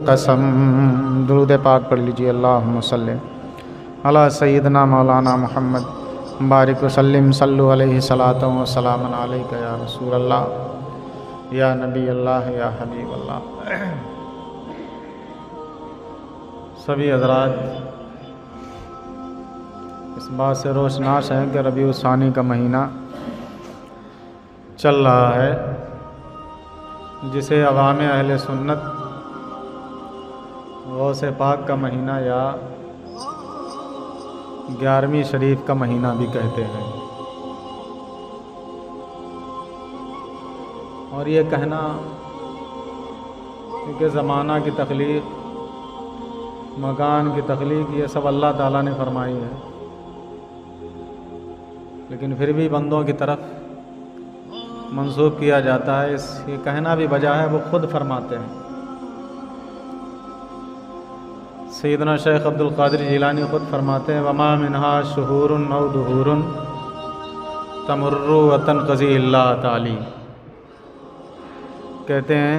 कसम दुरूद पाक पढ़ लीजिए। अल्लाहुम्मा सल्ली अला सय्यिदना मौलाना मुहम्मद बारिक वसल्लिम सल्लु अलैहि सलातो व सलामन अलैका या रसूल अल्लाह या नबी अल्लाह या हबीब अल्लाह। सभी हज़रात इस बात से रोशनास हैं कि रबीउल सानी का महीना चल रहा है, जिसे अवाम अहले सुन्नत गौसे पाक का महीना या 11वीं शरीफ का महीना भी कहते हैं। और ये कहना क्योंकि ज़माना की तख्लीक, मकान की तख्लीक, ये सब अल्लाह ताला ने फरमाई है, लेकिन फिर भी बंदों की तरफ मंसूब किया जाता है। ये कहना भी वजह है, वो खुद फरमाते हैं। सैयदना शेख अब्दुल कादिर जिलानी खुद फरमाते हैं, वमा मिनहा शुहूरुन औ दुहूरुन तमुर्रु व तनक़ज़ी इल्ला ताली। कहते हैं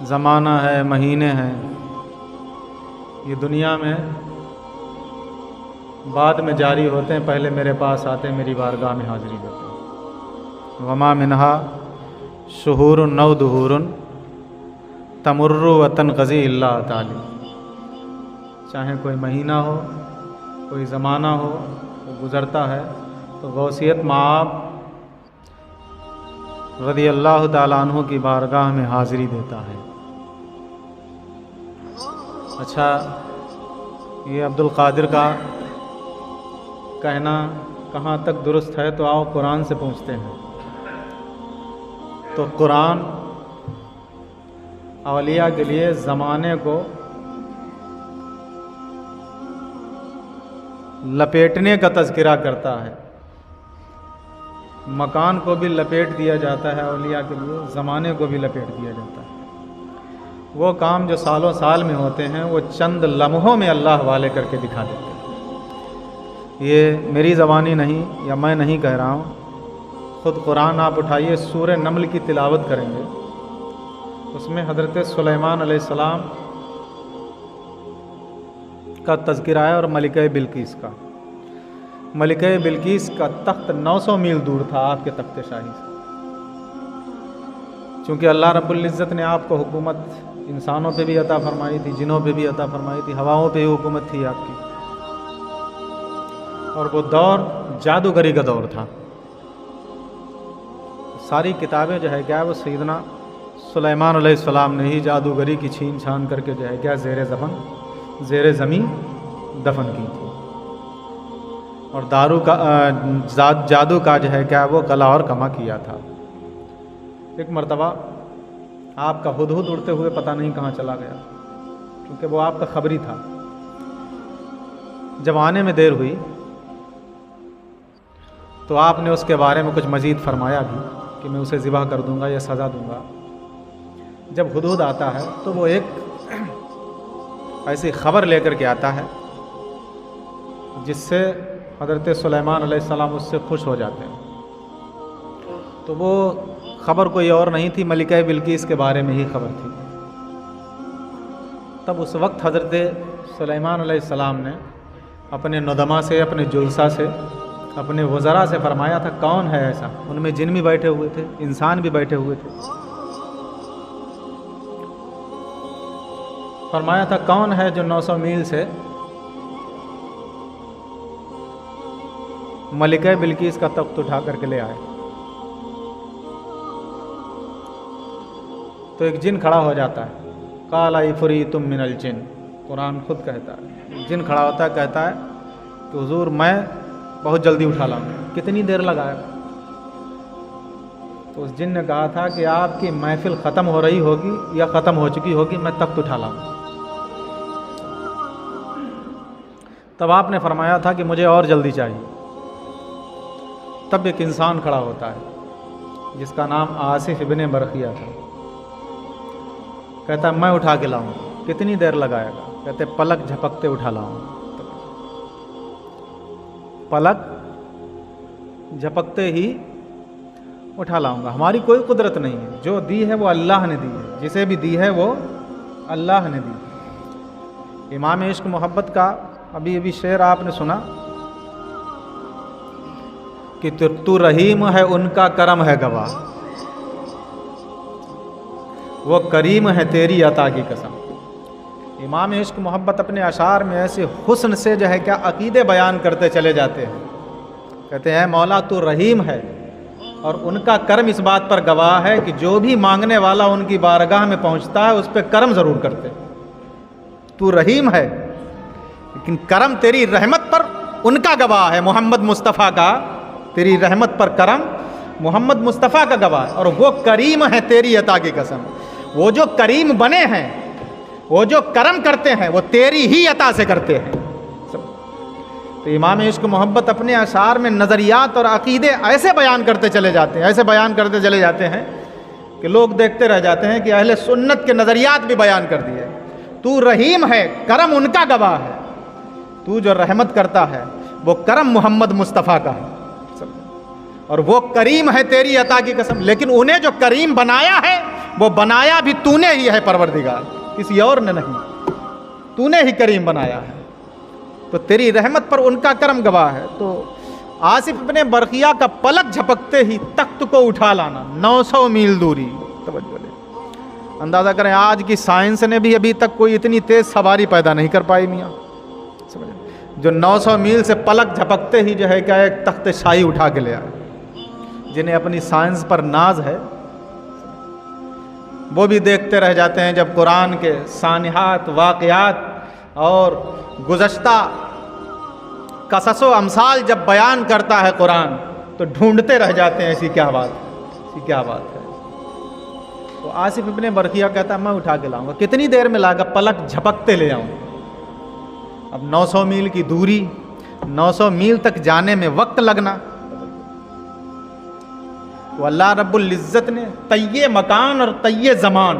ज़माना है, महीने हैं, ये दुनिया में बाद में जारी होते हैं, पहले मेरे पास आते हैं, मेरी बारगाह में हाज़िरी देते हैं। वमा मिनहा शुहूरुन औ दुहूरुन तमुर्रु व तनक़ज़ी इल्ला ताली। चाहे कोई महीना हो, कोई ज़माना हो, वो गुज़रता है तो गौसियत माब रज़ी अल्लाह ताला अन्हु की बारगाह में हाज़िरी देता है। अच्छा, ये अब्दुल कादिर का कहना कहाँ तक दुरुस्त है, तो आओ कुरान से पूछते हैं। तो कुरान औलिया के लिए ज़माने को लपेटने का तज़किरा करता है, मकान को भी लपेट दिया जाता है औलिया के लिए, ज़माने को भी लपेट दिया जाता है। वो काम जो सालों साल में होते हैं, वो चंद लम्हों में अल्लाह वाले करके दिखा देते हैं। ये मेरी ज़बानी नहीं, या मैं नहीं कह रहा हूँ, ख़ुद कुरान आप उठाइए, सूरह नमल की तिलावत करेंगे, उसमें हज़रत सुलेमान अलैहिस्सलाम का तज़किरा है और मलिका बिल्कीस का। मलिका बिल्कीस का तख्त 900 मील दूर था आपके तख्त शाही से। चूँकि अल्लाह रब्बुल इज़्ज़त ने आपको हुकूमत इंसानों पे भी अता फरमाई थी, जिनों पे भी अता फरमाई थी, हवाओं पे भी हुकूमत थी आपकी, और वो दौर जादूगरी का दौर था। सारी किताबें जो है क्या, वो सैयदना सुलेमान अलैहिस्सलाम ने ही जादूगरी की छीन छान करके जो है क्या ज़ेरे ज़मीन दफन की थी। और जादू का जो है क्या, वो कला और कमा किया था। एक मर्तबा आपका हुदहुद उड़ते हुए पता नहीं कहाँ चला गया, क्योंकि वो आपका खबरी था। जब आने में देर हुई तो आपने उसके बारे में कुछ मज़ीद फरमाया भी कि मैं उसे ज़िबा कर दूंगा या सज़ा दूंगा। जब हुदहुद आता है तो वो एक ऐसी ख़बर लेकर के आता है जिससे हज़रत सुलेमान अलैहिस्सलाम उससे खुश हो जाते हैं। तो वो ख़बर कोई और नहीं थी, मलिका बिल्कीस के बारे में ही ख़बर थी। तब उस वक्त हज़रत सुलेमान अलैहिस्सलाम ने अपने नुदमा से, अपने जुलसा से, अपने वज़रा से फरमाया था, कौन है ऐसा? उनमें जिन भी बैठे हुए थे, इंसान भी बैठे हुए थे। फरमाया था, कौन है जो 900 मील से मलिका बिल्कीस का तख्त उठा करके ले आए? तो एक जिन खड़ा हो जाता है, काला इफ़रीतुम मिनल जिन, कुरान खुद कहता है। जिन खड़ा होता है, कहता है कि हुजूर मैं बहुत जल्दी उठा लाऊंगा। कितनी देर लगाएगा? तो उस जिन ने कहा था कि आपकी महफिल ख़त्म हो रही होगी या ख़त्म हो चुकी होगी, मैं तख्त उठा लाऊंगा। तब आपने फरमाया था कि मुझे और जल्दी चाहिए। तब एक इंसान खड़ा होता है जिसका नाम आसिफ इब्ने बरखिया था। कहता मैं उठा के लाऊंगा। कितनी देर लगाएगा? कहते पलक झपकते उठा लाऊंगा। पलक झपकते ही उठा लाऊंगा। हमारी कोई कुदरत नहीं है, जो दी है वो अल्लाह ने दी है, जिसे भी दी है वो अल्लाह ने दी। इमाम इश्क मोहब्बत का अभी अभी शेर आपने सुना कि तू रहीम है उनका करम है गवाह, वो करीम है तेरी अता की कसम। इमाम इश्क मोहब्बत अपने अशार में ऐसे हुस्न से जो है क्या अकीदे बयान करते चले जाते हैं। कहते हैं मौला तू रहीम है और उनका कर्म इस बात पर गवाह है कि जो भी मांगने वाला उनकी बारगाह में पहुंचता है उस पर कर्म ज़रूर करते। तू रहीम है लेकिन कर्म तेरी रहमत पर उनका गवाह है, मोहम्मद मुस्तफ़ा का, तेरी रहमत पर कर्म मोहम्मद मुस्तफ़ा का गवाह है। और वो करीम है तेरी अता की कसम, वो जो करीम बने हैं, वो जो कर्म करते हैं वो तेरी ही अता से करते हैं। तो इमाम इश्क मोहब्बत अपने अशार में नज़रियात और अकीदे ऐसे बयान करते चले जाते हैं, ऐसे बयान करते चले जाते हैं कि लोग देखते रह जाते हैं कि अहले सुन्नत के नज़रियात भी बयान कर दिए। तू रहीम है, करम उनका गवाह है, तू जो रहमत करता है वो करम मोहम्मद मुस्तफ़ा का है, और वो करीम है तेरी अता की कसम। लेकिन उन्हें जो करीम बनाया है वो बनाया भी तूने ही है परवरदिगार, किसी और ने नहीं, तूने ही करीम बनाया है, तो तेरी रहमत पर उनका करम गवाह है। तो आसिफ इब्ने बरखिया का पलक झपकते ही तख्त को उठा लाना 900 मील दूरी। तवज्जो ले, अंदाज़ा करें आज की साइंस ने भी अभी तक कोई इतनी तेज़ सवारी पैदा नहीं कर पाई मियाँ, जो 900 मील से पलक झपकते ही जो है क्या एक तख्त शाही उठा के ले आए। जिन्हें अपनी साइंस पर नाज है वो भी देखते रह जाते हैं जब कुरान के सानिहात वाक़यात और गुज़श्ता कससो अमसाल जब बयान करता है कुरान, तो ढूंढते रह जाते हैं ऐसी क्या बात है, ऐसी क्या बात है। तो आसिफ इब्ने बरखिया कहता है मैं उठा के लाऊंगा। कितनी देर में लागा? पलक झपकते ले आऊँगा। अब 900 मील की दूरी, 900 मील तक जाने में वक्त लगना, तो अल्लाह रब्बुल इज़्ज़त ने तय्ये मकान और तय्ये ज़मान,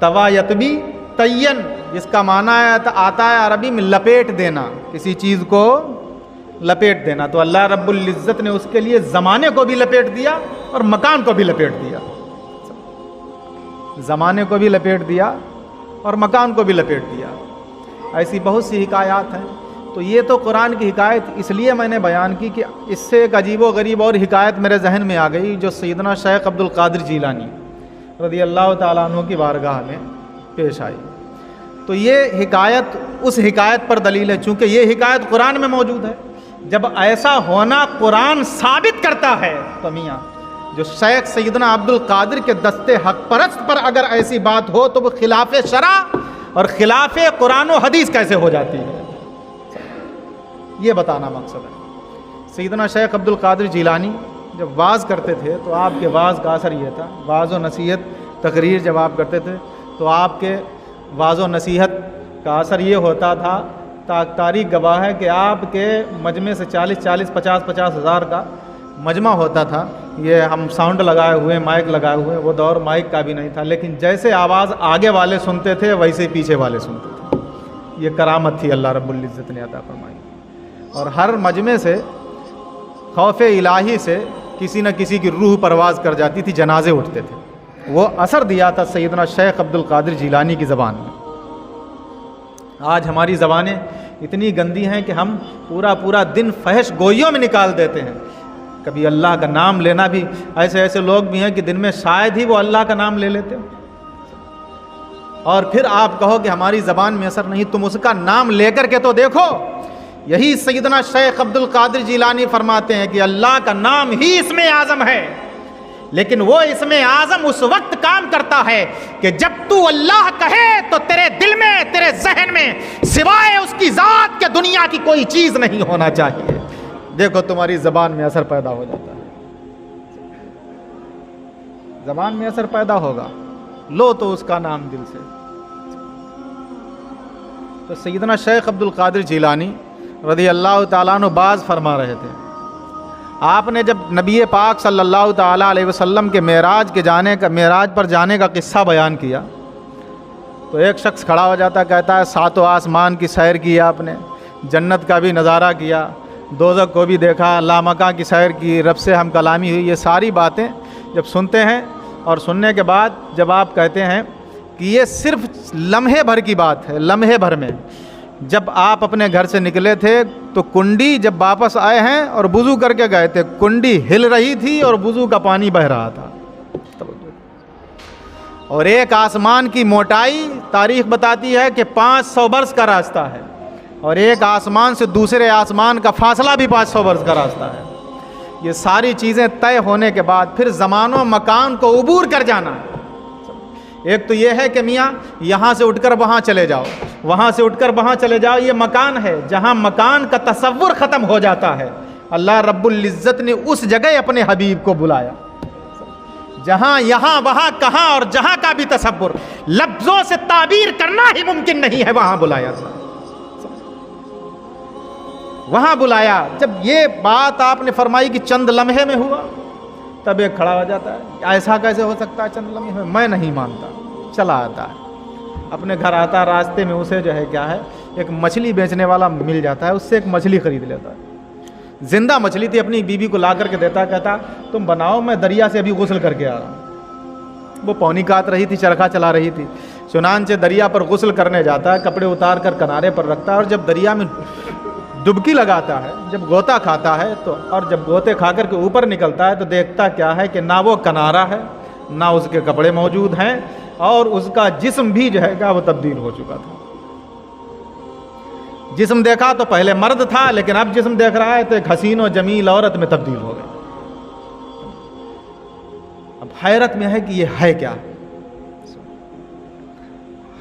तवायतबी तय्यन, जिसका माना है आता है अरबी में लपेट देना, किसी चीज़ को लपेट देना। तो अल्लाह रब्बुल इज़्ज़त ने उसके लिए ज़माने को भी लपेट दिया और मकान को भी लपेट दिया, ज़माने को भी लपेट दिया और मकान को भी लपेट दिया। ऐसी बहुत सी हिकायात हैं। तो ये तो कुरान की हिकायत इसलिए मैंने बयान की कि इससे एक अजीबो गरीब और हिकायत मेरे जहन में आ गई, जो सैयदना शेख अब्दुल कादिर जीलानी रज़ी अल्लाह ताला अन्हु की बारगाह में पेश आई। तो ये हिकायत उस हिकायत पर दलील है, चूँकि ये हिकायत कुरान में मौजूद है। जब ऐसा होना कुरान साबित करता है तो मियाँ जो शेख सैयदना अब्दुल कादिर के दस्ते हक परस्त पर अगर ऐसी बात हो तो वो खिलाफ शरा और खिलाफ कुरान व हदीस कैसे हो जाती है, ये बताना मकसद है। सैयदना शेख अब्दुल कादिर जीलानी जब वाज़ करते थे तो आपके वाज़ का असर ये था, वाज़ व नसीहत तकरीर जब आप करते थे तो आपके वाज़ व नसीहत का असर ये होता था, तारीख गवाह है कि आपके मजमे से 40-40, 50-50 हज़ार का मजमा होता था। ये हम साउंड लगाए हुए, माइक लगाए हुए, वो दौर माइक का भी नहीं था, लेकिन जैसे आवाज़ आगे वाले सुनते थे वैसे ही पीछे वाले सुनते थे। ये करामत थी अल्लाह रब्बुल इज़्ज़त ने अता फरमाई। और हर मजमे से खौफ इलाही से किसी न किसी की रूह परवाज़ कर जाती थी, जनाजे उठते थे। वो असर दिया था सैयदना शेख अब्दुल कादिर जीलानी की ज़बान में। आज हमारी ज़बानें इतनी गंदी हैं कि हम पूरा दिन फहश गोइयों में निकाल देते हैं। कभी अल्लाह का नाम लेना भी, ऐसे ऐसे लोग भी हैं कि दिन में शायद ही वो अल्लाह का नाम ले लेते हो, और फिर आप कहो कि हमारी ज़बान में असर नहीं। तुम उसका नाम लेकर के तो देखो। यही सैयदना शेख अब्दुल कादिर जीलानी फरमाते हैं कि अल्लाह का नाम ही इसमें आज़म है, लेकिन वो इसमें आज़म उस वक्त काम करता है कि जब तू अल्लाह कहे तो तेरे दिल में, तेरे जहन में सिवाय उसकी ज़ात के दुनिया की कोई चीज़ नहीं होना चाहिए। देखो तुम्हारी ज़बान में असर पैदा हो जाता है, ज़बान में असर पैदा होगा, लो तो उसका नाम दिल से। तो सैयदना शेख अब्दुल कादिर जीलानी रज़ी अल्लाह ताला अन्हु बाज़ फरमा रहे थे। आपने जब नबी पाक सल्लल्लाहु ताला अलैहि वसल्लम के मेराज पर जाने का किस्सा बयान किया तो एक शख्स खड़ा हो जाता, कहता है सातों आसमान की सैर की आपने, जन्नत का भी नज़ारा किया, दोज़ख को भी देखा, लामका की सैर की, रब से हम कलामी हुई। ये सारी बातें जब सुनते हैं और सुनने के बाद जब आप कहते हैं कि ये सिर्फ लम्हे भर की बात है, लम्हे भर में जब आप अपने घर से निकले थे तो कुंडी जब वापस आए हैं और वुज़ू करके गए थे, कुंडी हिल रही थी और वुज़ू का पानी बह रहा था। और एक आसमान की मोटाई तारीख बताती है कि 500 वर्ष का रास्ता है, और एक आसमान से दूसरे आसमान का फासला भी 500 वर्ष का रास्ता है। ये सारी चीज़ें तय होने के बाद फिर ज़मानो मकान को उबूर कर जाना। एक तो ये है कि मियाँ यहाँ से उठकर वहाँ चले जाओ, वहाँ से उठकर वहाँ चले जाओ, ये मकान है जहाँ मकान का तसव्वुर ख़त्म हो जाता है। अल्लाह रब्बुल इज़्ज़त ने उस जगह अपने हबीब को बुलाया जहाँ यहाँ वहाँ कहाँ और जहाँ का भी तसव्वुर लफ्ज़ों से ताबीर करना ही मुमकिन नहीं है, वहाँ बुलाया था, वहाँ बुलाया। जब ये बात आपने फरमाई कि चंद लम्हे में हुआ, तब एक खड़ा हो जाता है, ऐसा कैसे हो सकता है चंद लम्हे में? मैं नहीं मानता। चला आता है, अपने घर आता, रास्ते में उसे जो है क्या है, एक मछली बेचने वाला मिल जाता है, उससे एक मछली खरीद लेता है। जिंदा मछली थी, अपनी बीवी को ला करके देता, कहता तुम बनाओ, मैं दरिया से अभी गुस्ल करके आ रहा हूँ। वो पौनी काट रही थी, चरखा चला रही थी। चुनांचे दरिया पर गुस्ल करने जाता है, कपड़े उतार कर किनारे पर रखता है, और जब दरिया में डुबकी लगाता है, जब गोता खाता है तो, और जब गोते खा कर के ऊपर निकलता है तो देखता क्या है कि ना वो किनारा है, ना उसके कपड़े मौजूद हैं, और उसका जिस्म भी जो है क्या वो तब्दील हो चुका था। जिस्म देखा तो पहले मर्द था, लेकिन अब जिस्म देख रहा है तो एक हसीन और जमील औरत में तब्दील हो गई। अब हैरत में है कि ये है क्या,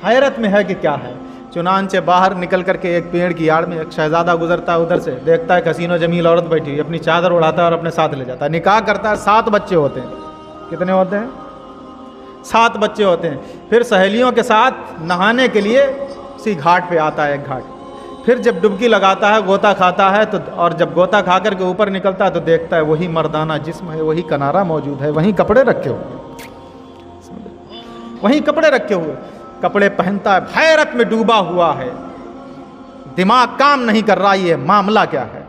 हैरत में है कि क्या है। चुनांचे बाहर निकल करके एक पेड़ की आड़ में एक शहजादा गुजरता है, उधर से देखता है हसीन और जमील औरत बैठी, अपनी चादर उड़ाता है और अपने साथ ले जाता है। निकाह करता है, 7 बच्चे होते हैं। कितने होते हैं? 7 बच्चे होते हैं। फिर सहेलियों के साथ नहाने के लिए उसी घाट पे आता है, एक घाट। फिर जब डुबकी लगाता है, गोता खाता है तो, और जब गोता खा करके ऊपर निकलता है तो देखता है वही मर्दाना जिस्म है, वही किनारा मौजूद है, वहीं कपड़े रखे हुए, वहीं कपड़े रखे हुए, कपड़े पहनता है, हैरत में डूबा हुआ है, दिमाग काम नहीं कर रहा, ये मामला क्या है।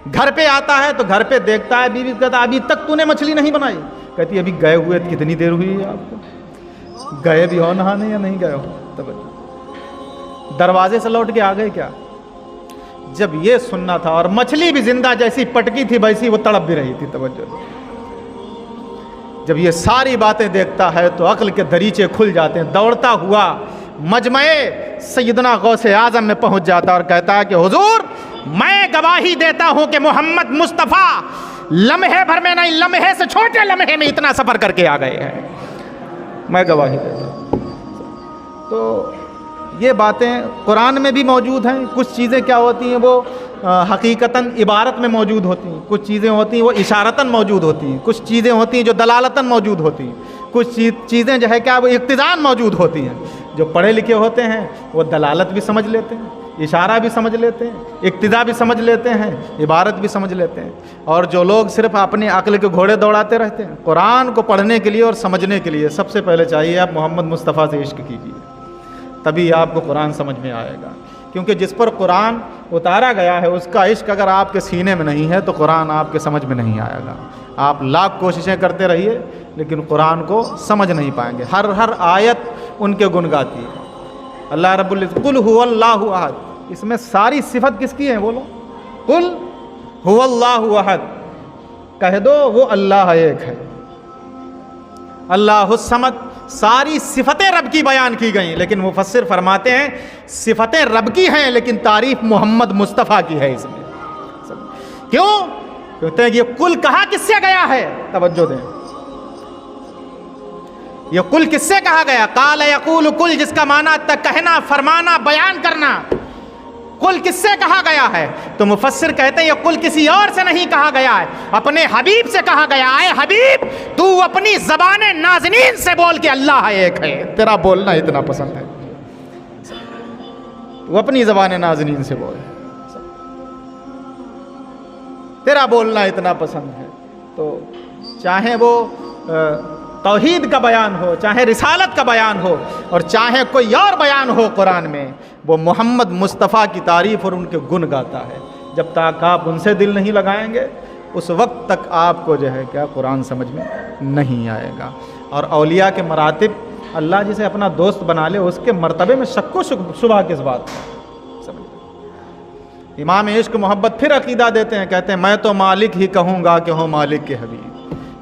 घर पे आता है तो घर पे देखता है, बीवी कहता अभी तक तूने मछली नहीं बनाई? कहती अभी गए हुए कितनी देर हुई है आपको, गए भी हो नहाने या नहीं गए हो? तब दरवाजे से लौट के आ गए क्या? जब ये सुनना था, और मछली भी जिंदा जैसी पटकी थी वैसी वो तड़प भी रही थी। तवज्जो, जब ये सारी बातें देखता है तो अक्ल के दरीचे खुल जाते हैं। दौड़ता हुआ मजमे सैयदना गौसे आजम में पहुंच जाता और कहता है कि हुजूर, मैं गवाही देता हूं कि मोहम्मद मुस्तफ़ा लम्हे भर में नहीं, लम्हे से छोटे लम्हे में इतना सफ़र करके आ गए हैं। मैं गवाही देता हूं। तो ये बातें कुरान में भी मौजूद हैं। कुछ चीज़ें क्या होती हैं वो हकीकतन इबारत में मौजूद होती हैं, कुछ चीज़ें होती हैं वो इशारतन मौजूद होती हैं, कुछ चीज़ें होती हैं जो दलालतन मौजूद होती हैं, कुछ चीज़ें जो है क्या वो इक्तिज़ान मौजूद होती हैं। जो पढ़े लिखे होते हैं वो दलालत भी समझ लेते हैं, इशारा भी समझ लेते हैं, इक्तिदा भी समझ लेते हैं, इबारत भी समझ लेते हैं। और जो लोग सिर्फ अपने अक्ल के घोड़े दौड़ाते रहते हैं, कुरान को पढ़ने के लिए और समझने के लिए सबसे पहले चाहिए आप मोहम्मद मुस्तफ़ा से इश्क कीजिए, तभी आपको कुरान समझ में आएगा। क्योंकि जिस पर कुरान उतारा गया है उसका इश्क अगर आपके सीने में नहीं है तो कुरान आपके समझ में नहीं आएगा। आप लाख कोशिशें करते रहिए लेकिन कुरान को समझ नहीं पाएंगे। हर आयत उनके गुण गाती है। अल्लाह रब्बुल इज़्ज़त कुल हुवल्लाहु अहद, इसमें सारी सिफत किसकी है बोलो? कुल हुवल्लाहु अहद, कह दो वो अल्लाह एक है। अल्लाहुस समद, सारी सिफतें रब की बयान की गई, लेकिन मुफस्सिर फरमाते हैं सिफतें रब की हैं लेकिन तारीफ मोहम्मद मुस्तफ़ा की है इसमें। क्यों? कहते हैं ये कुल कहा किससे गया है? तवज्जो दें, ये कुल किससे कहा गया? काल यकूल कुल, जिसका माना कहना, फरमाना, बयान करना। कुल किससे कहा गया है? तो मुफस्सिर कहते हैं ये कुल किसी और से नहीं कहा गया है, अपने हबीब से कहा गया है। हबीब, तू अपनी ज़बाने नाज़नीन से बोल के अल्लाह एक है। तेरा बोलना इतना पसंद है, तू अपनी ज़बाने नाज़नीन से बोल, तेरा बोलना इतना पसंद है। तो चाहे वो तौहीद का बयान हो, चाहे रिसालत का बयान हो, और चाहे कोई और बयान हो कुरान में, वो मोहम्मद मुस्तफ़ा की तारीफ़ और उनके गुण गाता है। जब तक आप उनसे दिल नहीं लगाएंगे उस वक्त तक आपको जो है क्या कुरान समझ में नहीं आएगा। और औलिया के मरातिब, अल्लाह जिसे अपना दोस्त बना ले उसके मर्तबे में शक्को शुबा किस बात का। समझ इमाम इश्क मोहब्बत फिर अकीदा देते हैं, कहते हैं मैं तो मालिक ही कहूँगा कि हो मालिक के हबीब।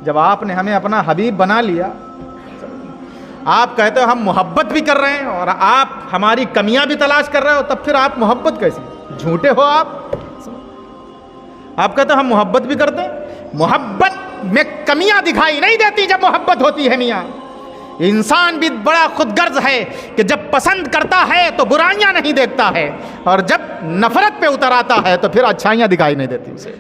जब आपने हमें अपना हबीब बना लिया, आप कहते हो हम मोहब्बत भी कर रहे हैं और आप हमारी कमियां भी तलाश कर रहे हो, तब फिर आप मोहब्बत कैसी? झूठे हो आप कहते हो हम मोहब्बत भी करते हैं। मोहब्बत में कमियां दिखाई नहीं देती जब मोहब्बत होती है मियाँ। इंसान भी बड़ा खुदगर्ज है कि जब पसंद करता है तो बुराइयां नहीं देखता है, और जब नफरत पे उतर आता है तो फिर अच्छाइयां दिखाई नहीं देती उसे।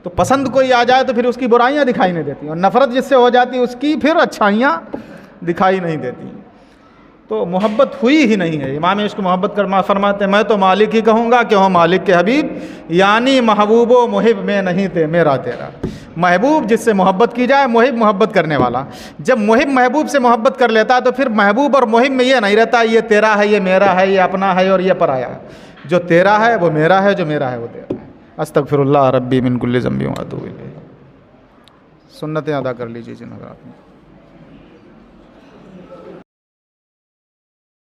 तो पसंद कोई आ जाए तो फिर उसकी बुराइयां दिखाई नहीं देती, और नफरत जिससे हो जाती है उसकी फिर अच्छाइयां दिखाई नहीं देती। तो मोहब्बत हुई ही नहीं है। इमाम इश्क मोहब्बत कर फरमाते मैं तो मालिक ही कहूँगा कि हो मालिक के हबीब, यानी महबूबो मुहिब में नहीं थे मेरा तेरा। महबूब जिससे मोहब्बत की जाए, मुहिब मोहब्बत करने वाला। जब मुहिब महबूब से मोहब्बत कर लेता है तो फिर महबूब और मुहिब में ये नहीं रहता ये तेरा है, ये मेरा है, ये अपना है और ये पराया है। जो तेरा है वो मेरा है, जो मेरा है वो तेरा है। अस्तगफिरुल्लाह रब्बी मिन कुल्लि ज़ंबि व अतूबु इलैह। सुन्नतें अदा कर लीजिए जिन हज़रात ने।